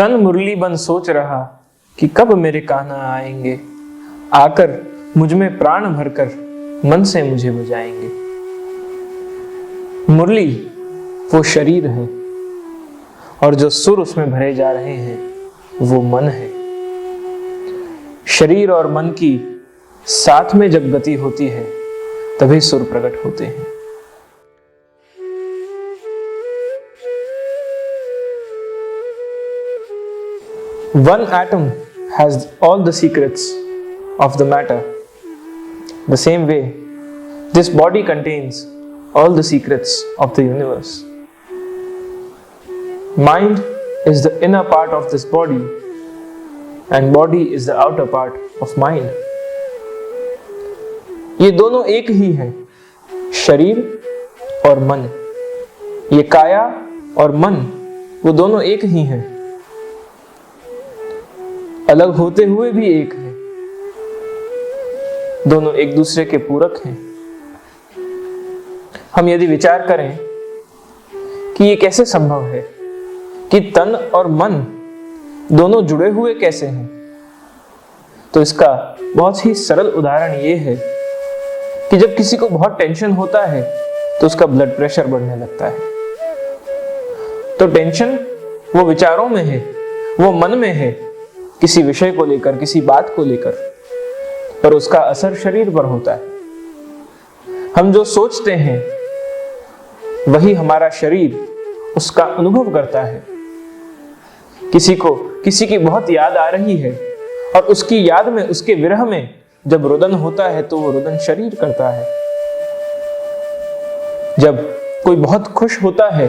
तन मुरली बन सोच रहा कि कब मेरे कान्हा आएंगे, आकर मुझ में प्राण भरकर मन से मुझे बजाएंगे। मुरली वो शरीर है और जो सुर उसमें भरे जा रहे हैं वो मन है। शरीर और मन की साथ में जब गति होती है तभी सुर प्रकट होते हैं। One atom has all the secrets of the matter. The same way, this body contains all the secrets of the universe. Mind is the inner part of this body, and body is the outer part of mind. ये दोनों एक ही हैं, शरीर और मन। ये काया और मन वो दोनों एक ही हैं, अलग होते हुए भी एक है। दोनों एक दूसरे के पूरक हैं। हम यदि विचार करें कि ये कैसे संभव है कि तन और मन दोनों जुड़े हुए कैसे हैं, तो इसका बहुत ही सरल उदाहरण ये है कि जब किसी को बहुत टेंशन होता है तो उसका ब्लड प्रेशर बढ़ने लगता है। तो टेंशन वो विचारों में है, वो मन में है, किसी विषय को लेकर, किसी बात को लेकर, पर उसका असर शरीर पर होता है। हम जो सोचते हैं वही हमारा शरीर उसका अनुभव करता है। किसी को किसी की बहुत याद आ रही है और उसकी याद में, उसके विरह में जब रुदन होता है तो वो रुदन शरीर करता है। जब कोई बहुत खुश होता है,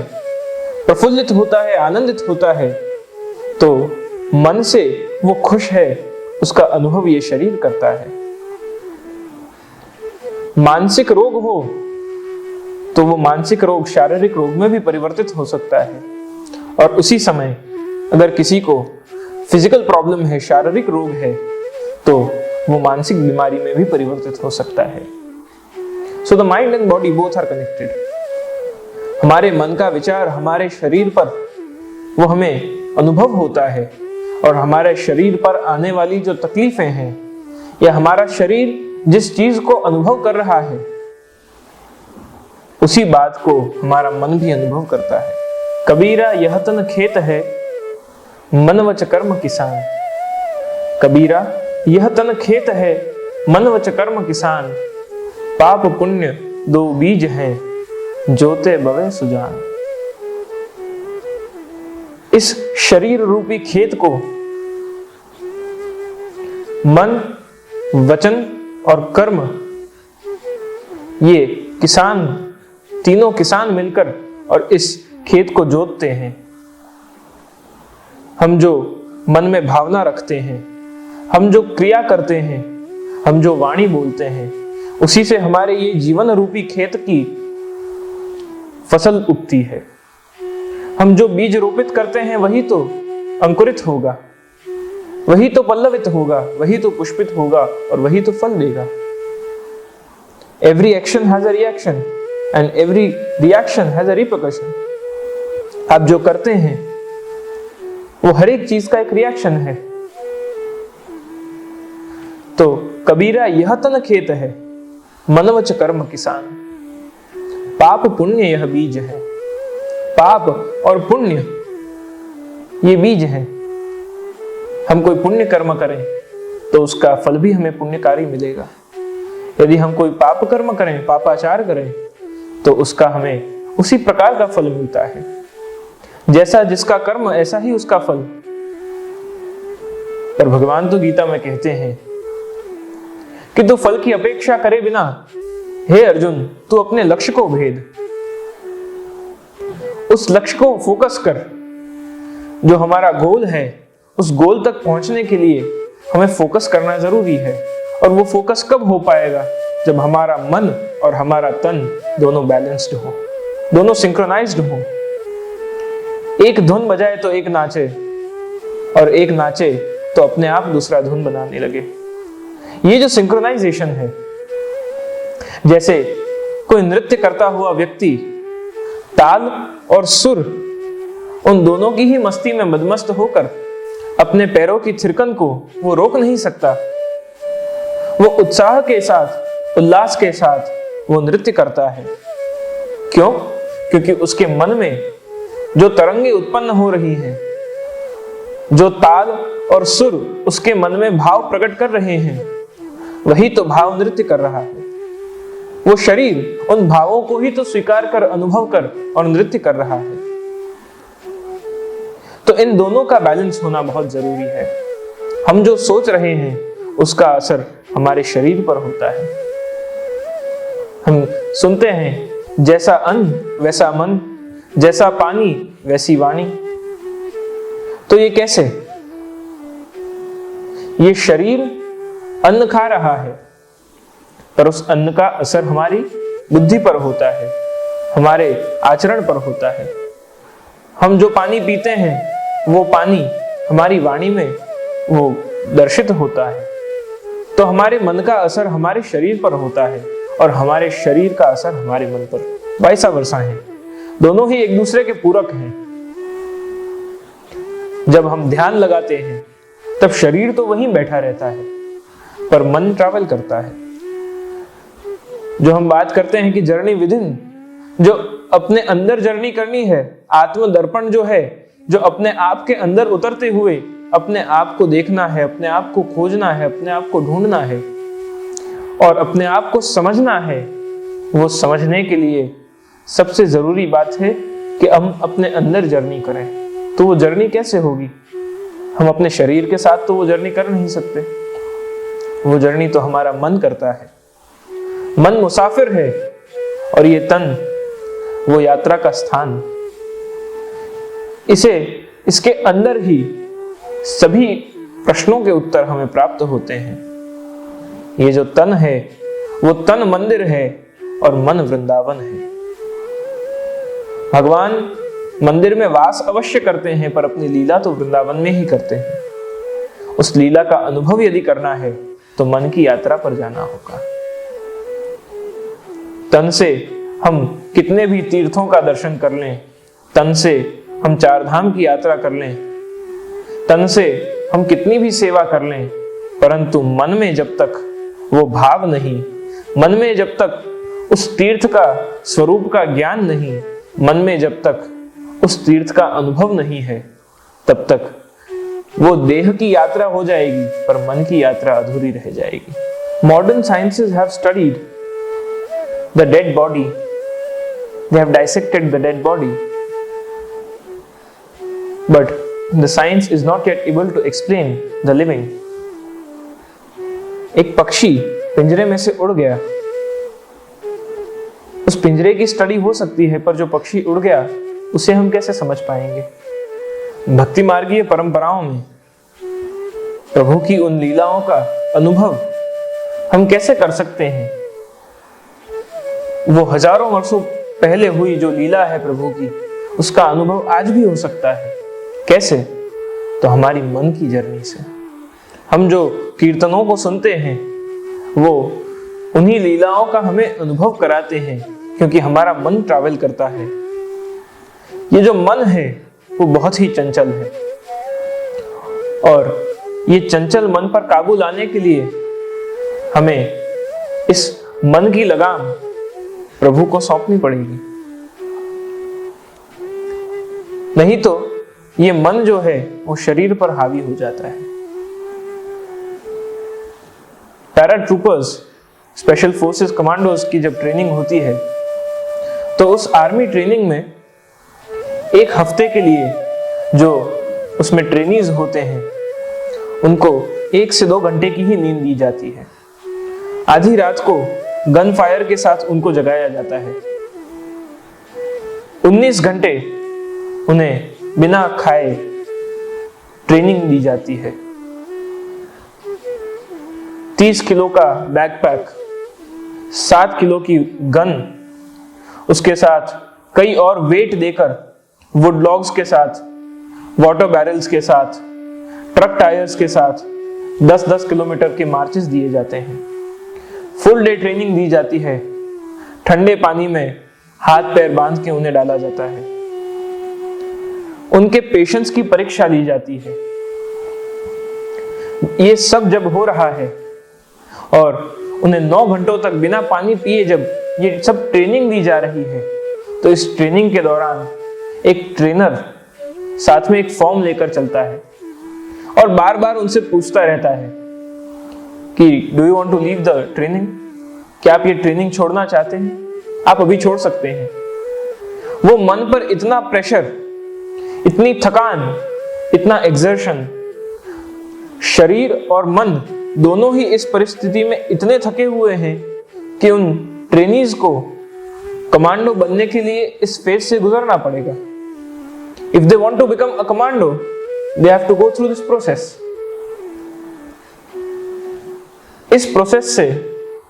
प्रफुल्लित होता है, आनंदित होता है, तो मन से वो खुश है उसका अनुभव ये शरीर करता है। मानसिक रोग हो तो वो मानसिक रोग शारीरिक रोग में भी परिवर्तित हो सकता है, और उसी समय अगर किसी को फिजिकल प्रॉब्लम है, शारीरिक रोग है, तो वो मानसिक बीमारी में भी परिवर्तित हो सकता है। So the mind and body both are connected. हमारे मन का विचार हमारे शरीर पर वो हमें अनुभव होता है, और हमारे शरीर पर आने वाली जो तकलीफें हैं या हमारा शरीर जिस चीज को अनुभव कर रहा है उसी बात को हमारा मन भी अनुभव करता है। कबीरा यह तन खेत है, मन वच कर्म किसान। कबीरा यह तन खेत है, मन वच कर्म किसान। पाप पुण्य दो बीज हैं, जोते बवे सुजान। इस शरीर रूपी खेत को मन, वचन और कर्म, ये किसान, तीनों किसान मिलकर और इस खेत को जोतते हैं। हम जो मन में भावना रखते हैं, हम जो क्रिया करते हैं, हम जो वाणी बोलते हैं, उसी से हमारे ये जीवन रूपी खेत की फसल उगती है। हम जो बीज रोपित करते हैं वही तो अंकुरित होगा, वही तो पल्लवित होगा, वही तो पुष्पित होगा और वही तो फल देगा। Every action has a reaction and every reaction has a repercussion. आप जो करते हैं वो हर एक चीज का एक रिएक्शन है। तो कबीरा यह तन खेत है, मन वच कर्म किसान। पाप पुण्य यह बीज है। पाप और पुण्य ये बीज है। हम कोई पुण्य कर्म करें तो उसका फल भी हमें पुण्यकारी मिलेगा। यदि हम कोई पाप कर्म करें, पापाचार करें, तो उसका हमें उसी प्रकार का फल मिलता है। जैसा जिसका कर्म ऐसा ही उसका फल। पर भगवान तो गीता में कहते हैं कि तू फल की अपेक्षा करे बिना, हे अर्जुन, तू अपने लक्ष्य को भेद, उस लक्ष्य को फोकस कर। जो हमारा गोल है, उस गोल तक पहुंचने के लिए हमें फोकस करना जरूरी है। और वो फोकस कब हो पाएगा? जब हमारा मन और हमारा तन दोनों बैलेंस्ड हो, दोनों सिंक्रोनाइज्ड हो। एक धुन बजाए तो एक नाचे, और एक नाचे तो अपने आप दूसरा धुन बनाने लगे। ये जो सिंक्रोनाइजेशन है, जैसे कोई नृत्य करता हुआ व्यक्ति ताल और सुर उन दोनों की ही मस्ती में मदमस्त होकर अपने पैरों की थिरकन को वो रोक नहीं सकता। वो उत्साह के साथ, उल्लास के साथ वो नृत्य करता है। क्यों? क्योंकि उसके मन में जो तरंगे उत्पन्न हो रही हैं, जो ताल और सुर उसके मन में भाव प्रकट कर रहे हैं, वही तो भाव नृत्य कर रहा है। वो शरीर उन भावों को ही तो स्वीकार कर, अनुभव कर और नृत्य कर रहा है। तो इन दोनों का बैलेंस होना बहुत जरूरी है। हम जो सोच रहे हैं उसका असर हमारे शरीर पर होता है। हम सुनते हैं जैसा अन्न वैसा मन, जैसा पानी वैसी वाणी। तो ये कैसे? ये शरीर अन्न खा रहा है, पर उस अन्न का असर हमारी बुद्धि पर होता है, हमारे आचरण पर होता है। हम जो पानी पीते हैं वो पानी हमारी वाणी में वो दर्शित होता है। तो हमारे मन का असर हमारे शरीर पर होता है और हमारे शरीर का असर हमारे मन पर। वैसा वर्षा है, दोनों ही एक दूसरे के पूरक हैं। जब हम ध्यान लगाते हैं तब शरीर तो वहीं बैठा रहता है, पर मन ट्रैवल करता है। जो हम बात करते हैं कि जर्नी विदिन, जो अपने अंदर जर्नी करनी है, आत्मदर्पण जो है, जो अपने आप के अंदर उतरते हुए अपने आप को देखना है, अपने आप को खोजना है, अपने आप को ढूंढना है और अपने आप को समझना है। वो समझने के लिए सबसे जरूरी बात है कि हम अपने अंदर जर्नी करें। तो वो जर्नी कैसे होगी? हम अपने शरीर के साथ तो वो जर्नी कर नहीं सकते। वो जर्नी तो हमारा मन करता है। मन मुसाफिर है और ये तन वो यात्रा का स्थान। इसके अंदर ही सभी प्रश्नों के उत्तर हमें प्राप्त होते हैं। ये जो तन है वो तन मंदिर है और मन वृंदावन है। भगवान मंदिर में वास अवश्य करते हैं, पर अपनी लीला तो वृंदावन में ही करते हैं। उस लीला का अनुभव यदि करना है तो मन की यात्रा पर जाना होगा। तन से हम कितने भी तीर्थों का दर्शन कर लें, तन से हम चार धाम की यात्रा कर लें, तन से हम कितनी भी सेवा कर लें, परंतु मन में जब तक वो भाव नहीं, मन में जब तक उस तीर्थ का स्वरूप का ज्ञान नहीं, मन में जब तक उस तीर्थ का अनुभव नहीं है, तब तक वो देह की यात्रा हो जाएगी पर मन की यात्रा अधूरी रह जाएगी। Modern sciences have studied the dead body, they have dissected the dead body, but the science is not yet able to explain the living. एक पक्षी पिंजरे में से उड़ गया, उस पिंजरे की स्टडी हो सकती है, पर जो पक्षी उड़ गया उसे हम कैसे समझ पाएंगे? भक्ति मार्गीय परंपराओं में प्रभु की उन लीलाओं का अनुभव हम कैसे कर सकते हैं? वो हजारों वर्षों पहले हुई जो लीला है प्रभु की, उसका अनुभव आज भी हो सकता है। कैसे? तो हमारी मन की जर्नी से। हम जो कीर्तनों को सुनते हैं वो उन्हीं लीलाओं का हमें अनुभव कराते हैं, क्योंकि हमारा मन ट्रैवल करता है। ये जो मन है वो बहुत ही चंचल है और ये चंचल मन पर काबू लाने के लिए हमें इस मन की लगाम प्रभु को सौंपनी पड़ेगी। नहीं तो ये मन जो है वो शरीर पर हावी हो जाता है। Para troopers, special forces commandos की जब ट्रेनिंग होती है तो उस आर्मी ट्रेनिंग में एक हफ्ते के लिए जो उसमें ट्रेनीज होते हैं उनको 1 से 2 घंटे की ही नींद दी जाती है। आधी रात को गन फायर के साथ उनको जगाया जाता है। 19 घंटे उन्हें बिना खाए ट्रेनिंग दी जाती है। 30 किलो का बैकपैक, 7 किलो की गन, उसके साथ कई और वेट देकर वुड लॉग्स के साथ, वाटर बैरल्स के साथ, ट्रक टायर्स के साथ 10-10 किलोमीटर के मार्चेस दिए जाते हैं। फुल डे ट्रेनिंग दी जाती है। ठंडे पानी में हाथ पैर बांध के उन्हें डाला जाता है। उनके पेशेंस की परीक्षा ली जाती है। ये सब जब हो रहा है और उन्हें 9 घंटों तक बिना पानी पिए जब ये सब ट्रेनिंग दी जा रही है, तो इस ट्रेनिंग के दौरान एक ट्रेनर साथ में एक फॉर्म लेकर चलता है और बार बार उनसे पूछता रहता है कि do you want to leave the training, क्या आप ये ट्रेनिंग छोड़ना चाहते हैं? आप अभी छोड़ सकते हैं। वो मन पर इतना प्रेशर, इतनी थकान, इतना एक्सर्शन, शरीर और मन दोनों ही इस परिस्थिति में इतने थके हुए हैं कि उन ट्रेनीज को कमांडो बनने के लिए इस फेज से गुजरना पड़ेगा। If they want to become a commando, they have to go through this process. इस प्रोसेस से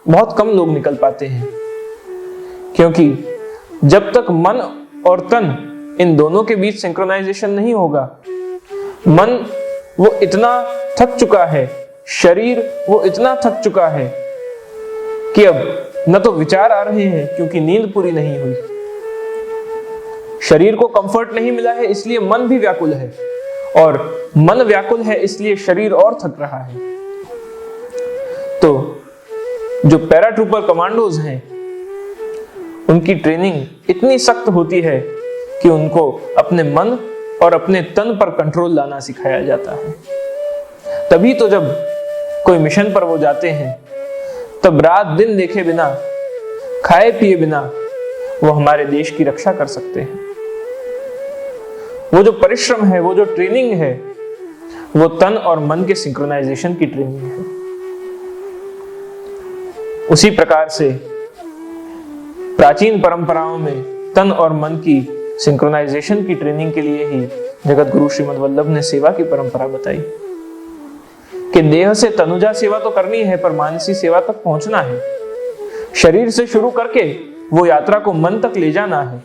बहुत कम लोग निकल पाते हैं, क्योंकि जब तक मन और तन इन दोनों के बीच सिंक्रोनाइजेशन नहीं होगा, मन वो इतना थक चुका है, शरीर वो इतना थक चुका है कि अब न तो विचार आ रहे हैं क्योंकि नींद पूरी नहीं हुई, शरीर को कंफर्ट नहीं मिला है इसलिए मन भी व्याकुल है, और मन व्याकुल है इसलिए शरीर और थक रहा है। तो जो पैराट्रूपर कमांडोज हैं, उनकी ट्रेनिंग इतनी सख्त होती है कि उनको अपने मन और अपने तन पर कंट्रोल लाना सिखाया जाता है। तभी तो जब कोई मिशन पर वो जाते हैं, तब रात दिन देखे बिना, खाए पिए बिना वो हमारे देश की रक्षा कर सकते हैं। वो जो परिश्रम है, वो जो ट्रेनिंग है, वो तन और मन के सिंक्रोनाइजेशन की ट्रेनिंग है। उसी प्रकार से प्राचीन परंपराओं में तन और मन की सिंक्रोनाइजेशन की ट्रेनिंग के लिए ही जगत गुरु श्रीमद् वल्लभ ने सेवा की परंपरा बताई कि देह से तनुजा सेवा तो करनी है, पर मानसी सेवा तक पहुंचना है। शरीर से शुरू करके वो यात्रा को मन तक ले जाना है।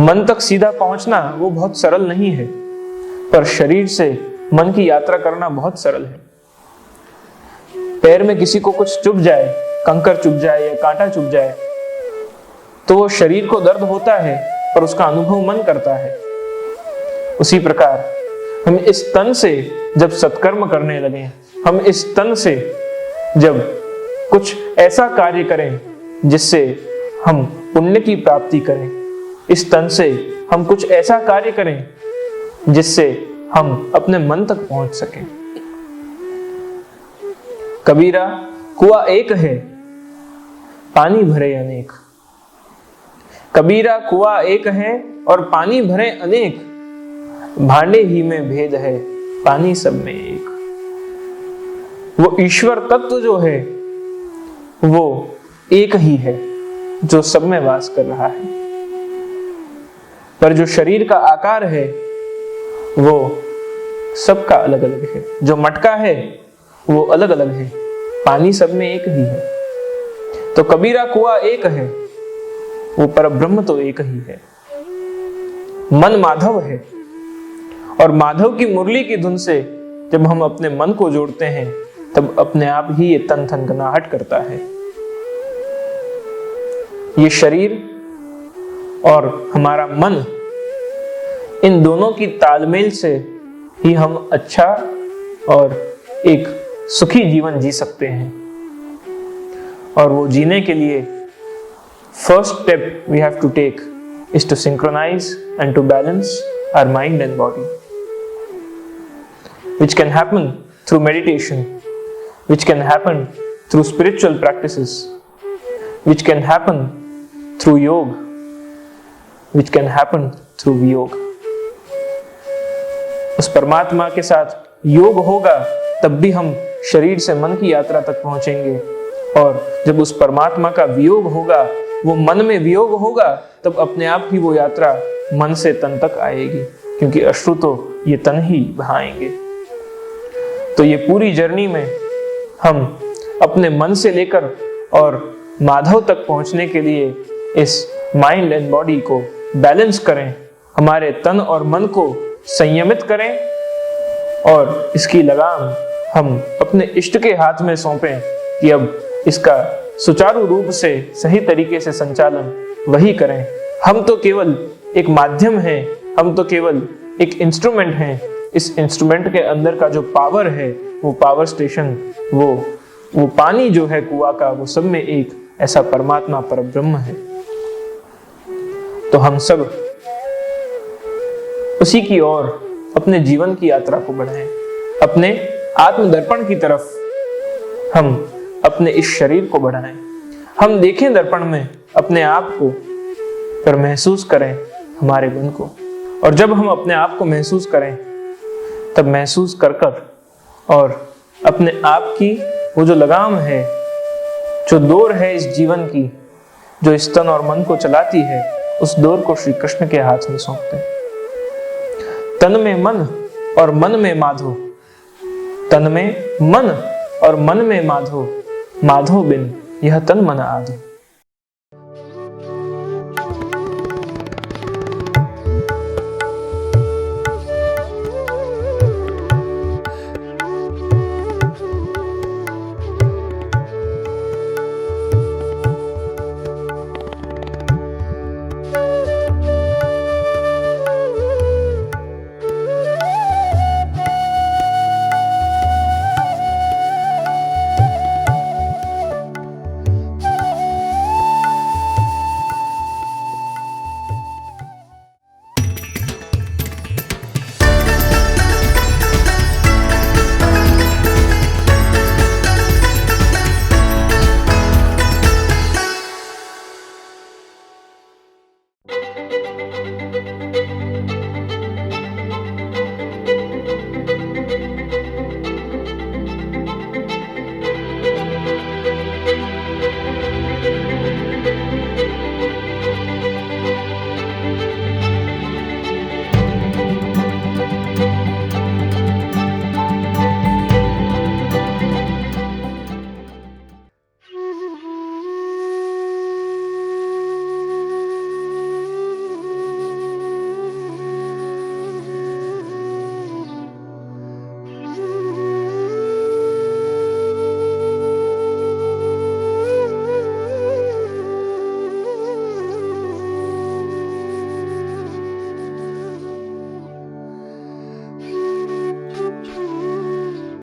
मन तक सीधा पहुंचना वो बहुत सरल नहीं है, पर शरीर से मन की यात्रा करना बहुत सरल है। पैर में किसी को कुछ चुभ जाए, कंकर चुभ जाए या कांटा चुभ जाए, तो वो शरीर को दर्द होता है, पर उसका अनुभव मन करता है। उसी प्रकार हम इस तन से जब सत्कर्म करने लगे, हम इस तन से जब कुछ ऐसा कार्य करें जिससे हम पुण्य की प्राप्ति करें, इस तन से हम कुछ ऐसा कार्य करें जिससे हम अपने मन तक पहुंच सकें। कबीरा, कुआं एक है, पानी भरे अनेक। कबीरा, कुआं एक है और पानी भरे अनेक, भांडे ही में भेद है, पानी सब में एक। वो ईश्वर तत्व जो है वो एक ही है, जो सब में वास कर रहा है, पर जो शरीर का आकार है वो सबका अलग अलग है। जो मटका है वो अलग अलग है, पानी सब में एक ही है। तो कबीरा, कुआं एक है, वो परब्रह्म तो एक ही है। मन माधव है, और माधव की मुरली की धुन से जब हम अपने मन को जोड़ते हैं, तब अपने आप ही ये तन थनथनाहट करता है। ये शरीर और हमारा मन, इन दोनों की तालमेल से ही हम अच्छा और एक सुखी जीवन जी सकते हैं। और वो जीने के लिए first step we have to take is to synchronize and to balance our mind and body, which can happen through meditation, which can happen through spiritual practices, which can happen through yoga, which can happen through viyog. उस परमात्मा के साथ योग होगा तब भी हम शरीर से मन की यात्रा तक पहुंचेंगे, और जब उस परमात्मा का वियोग होगा, वो मन में वियोग होगा, तब अपने आप ही वो यात्रा मन से तन तक आएगी, क्योंकि अश्रु तो ये तन ही बहाएंगे। तो ये पूरी जर्नी में हम अपने मन से लेकर और माधव तक पहुंचने के लिए इस माइंड एंड बॉडी को बैलेंस करें, हमारे तन और मन को संयमित करें, और इसकी लगाम हम अपने इष्ट के हाथ में सौंपें कि अब इसका सुचारू रूप से सही तरीके से संचालन वही करें। हम तो केवल एक माध्यम हैं, हम तो केवल एक इंस्ट्रूमेंट हैं, इस इंस्ट्रूमेंट के अंदर का जो पावर है, वो पावर स्टेशन, वो पानी जो है कुआं का, वो सब में एक ऐसा परमात्मा परब्रह्म है। तो हम सब उसी की ओर अपने जीवन की यात्रा को बढ़ाएं, अपने आत्मदर्पण की तरफ हम अपने इस शरीर को बढ़ाएं। हम देखें दर्पण में अपने आप को, पर महसूस करें हमारे मन को। और जब हम अपने आप को महसूस करें, तब महसूस कर और अपने आप की वो जो लगाम है, जो डोर है इस जीवन की, जो इस तन और मन को चलाती है, उस डोर को श्री कृष्ण के हाथ में सौंपते हैं। तन में मन और मन में माधो, तन में मन और मन में माधो, माधो बिन यह तन मन आधो।